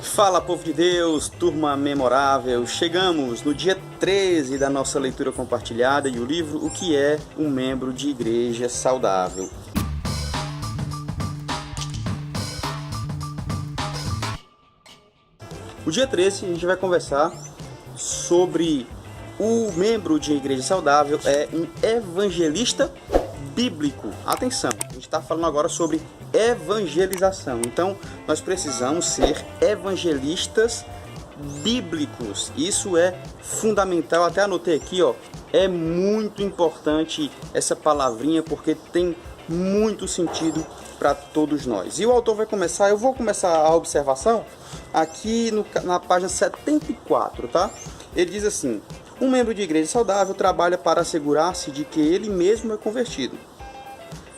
Fala, povo de Deus, turma memorável. Chegamos no dia 13 da nossa leitura compartilhada e o livro O que é um membro de igreja saudável. O dia 13 a gente vai conversar sobre o membro de igreja saudável é um evangelista bíblico. Atenção, a gente está falando agora sobre evangelização. Então, nós precisamos ser evangelistas bíblicos. Isso é fundamental. Até anotei aqui, ó. É muito importante essa palavrinha porque tem muito sentido para todos nós. E o autor vai começar, eu vou começar a observação aqui na página 74, tá? Ele diz assim: um membro de igreja saudável trabalha para assegurar-se de que ele mesmo é convertido,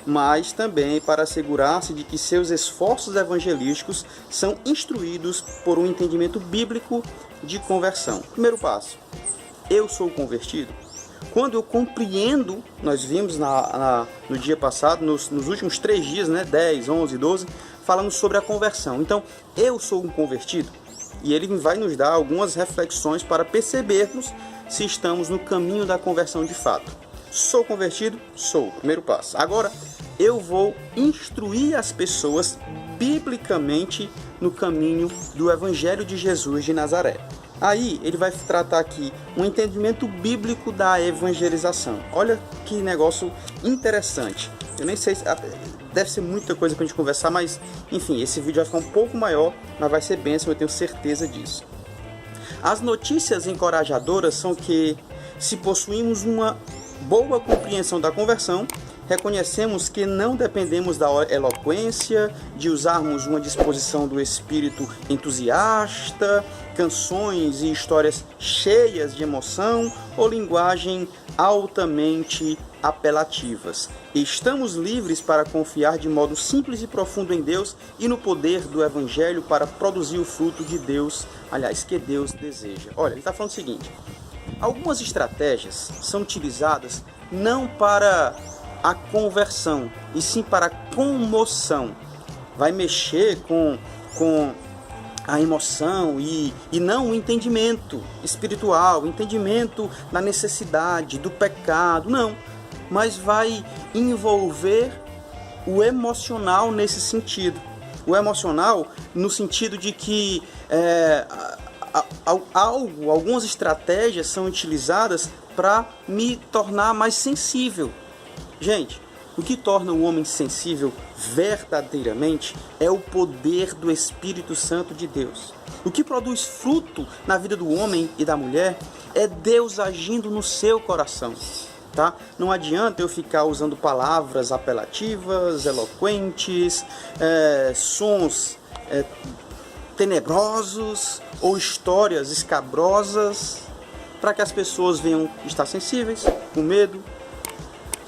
mas também para assegurar-se de que seus esforços evangelísticos são instruídos por um entendimento bíblico de conversão. Primeiro passo: eu sou convertido? Quando eu compreendo, nós vimos no dia passado, nos últimos 3 dias, 10, 11, 12, falamos sobre a conversão. Então, eu sou um convertido? E ele vai nos dar algumas reflexões para percebermos se estamos no caminho da conversão de fato. Sou convertido? Sou. Primeiro passo. Agora, eu vou instruir as pessoas biblicamente no caminho do Evangelho de Jesus de Nazaré. Aí, ele vai tratar aqui um entendimento bíblico da evangelização. Olha que negócio interessante. Eu nem sei, deve ser muita coisa para a gente conversar, mas, enfim, esse vídeo vai ficar um pouco maior, mas vai ser bênção, eu tenho certeza disso. As notícias encorajadoras são que, se possuímos uma boa compreensão da conversão, reconhecemos que não dependemos da eloquência, de usarmos uma disposição do espírito entusiasta, canções e histórias cheias de emoção ou linguagem altamente apelativas. Estamos livres para confiar de modo simples e profundo em Deus e no poder do Evangelho para produzir o fruto de Deus, aliás, que Deus deseja. Olha, ele está falando o seguinte: algumas estratégias são utilizadas não para a conversão, e sim para a comoção. Vai mexer com a emoção e não o entendimento espiritual, o entendimento da necessidade, do pecado, não. Mas vai envolver o emocional nesse sentido. O emocional no sentido de que algumas estratégias são utilizadas para me tornar mais sensível. Gente, o que torna o homem sensível verdadeiramente é o poder do Espírito Santo de Deus. O que produz fruto na vida do homem e da mulher é Deus agindo no seu coração, tá? Não adianta eu ficar usando palavras apelativas, eloquentes, sons tenebrosos ou histórias escabrosas para que as pessoas venham estar sensíveis, com medo.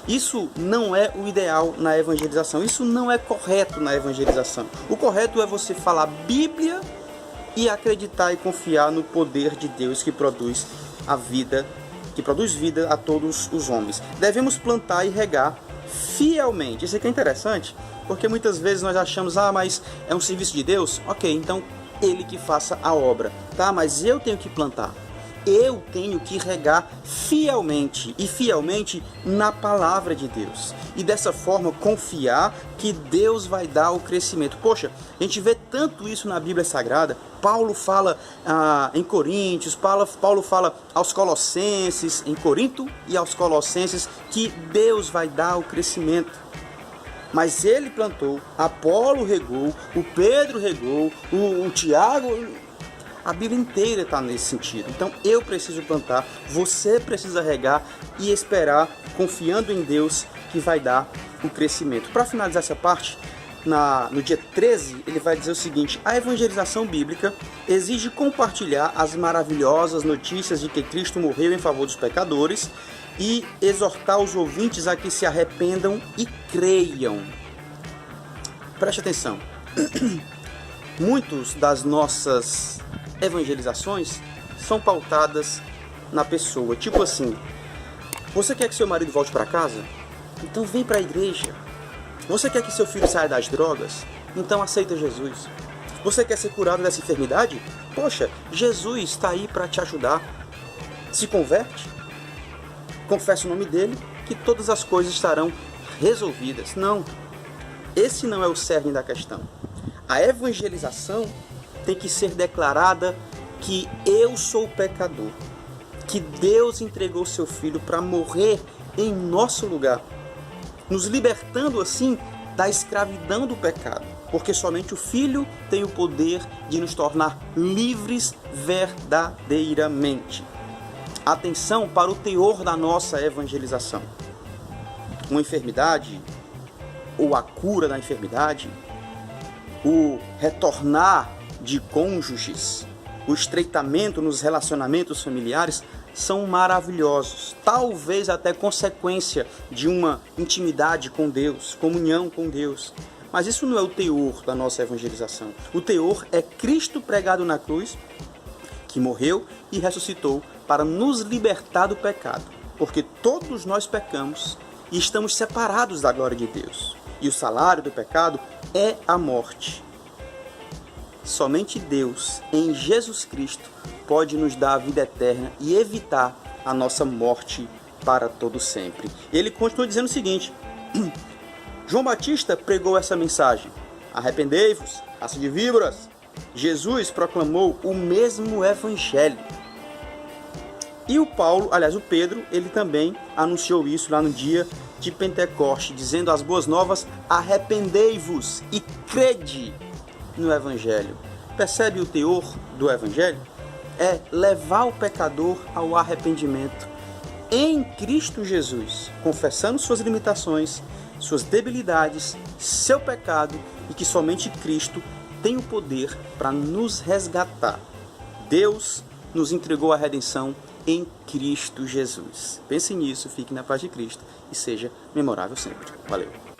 Isso não é o ideal na evangelização, isso não é correto na evangelização. O correto é você falar Bíblia e acreditar e confiar no poder de Deus que produz a vida, que produz vida a todos os homens. Devemos plantar e regar fielmente. Isso aqui é interessante, porque muitas vezes nós achamos, mas é um serviço de Deus? Ok, então Ele que faça a obra, tá? Mas eu tenho que plantar. Eu tenho que regar fielmente, e fielmente na palavra de Deus. E dessa forma confiar que Deus vai dar o crescimento. Poxa, a gente vê tanto isso na Bíblia Sagrada. Paulo fala em Coríntios, Paulo fala aos Colossenses, em Corinto e aos Colossenses, que Deus vai dar o crescimento. Mas ele plantou, Apolo regou, o Pedro regou, o Tiago... A Bíblia inteira está nesse sentido. Então eu preciso plantar, você precisa regar e esperar, confiando em Deus que vai dar o crescimento. Para finalizar essa parte, no dia 13, ele vai dizer o seguinte: a evangelização bíblica exige compartilhar as maravilhosas notícias de que Cristo morreu em favor dos pecadores e exortar os ouvintes a que se arrependam e creiam. Preste atenção. Muitos das nossas evangelizações são pautadas na pessoa. Tipo assim: você quer que seu marido volte para casa? Então vem para a igreja. Você quer que seu filho saia das drogas? Então aceita Jesus. Você quer ser curado dessa enfermidade? Poxa, Jesus está aí para te ajudar. Se converte, confessa o nome dele, que todas as coisas estarão resolvidas. Não, esse não é o cerne da questão. A evangelização tem que ser declarada que eu sou pecador, que Deus entregou seu Filho para morrer em nosso lugar, nos libertando assim da escravidão do pecado, porque somente o Filho tem o poder de nos tornar livres verdadeiramente. Atenção para o teor da nossa evangelização. Uma enfermidade, ou a cura da enfermidade, o retornar de cônjuges, o estreitamento nos relacionamentos familiares são maravilhosos, talvez até consequência de uma intimidade com Deus, comunhão com Deus. Mas isso não é o teor da nossa evangelização. O teor é Cristo pregado na cruz, que morreu e ressuscitou para nos libertar do pecado, porque todos nós pecamos e estamos separados da glória de Deus. E o salário do pecado é a morte. Somente Deus, em Jesus Cristo, pode nos dar a vida eterna e evitar a nossa morte para todo sempre. Ele continua dizendo o seguinte: João Batista pregou essa mensagem: arrependei-vos, raça de víboras. Jesus proclamou o mesmo evangelho. E o Pedro, ele também anunciou isso lá no dia de Pentecoste, dizendo as boas novas: arrependei-vos e crede no evangelho. Percebe o teor do evangelho? É levar o pecador ao arrependimento em Cristo Jesus, confessando suas limitações, suas debilidades, seu pecado, e que somente Cristo tem o poder para nos resgatar. Deus nos entregou a redenção em Cristo Jesus. Pense nisso, fique na paz de Cristo e seja memorável sempre. Valeu!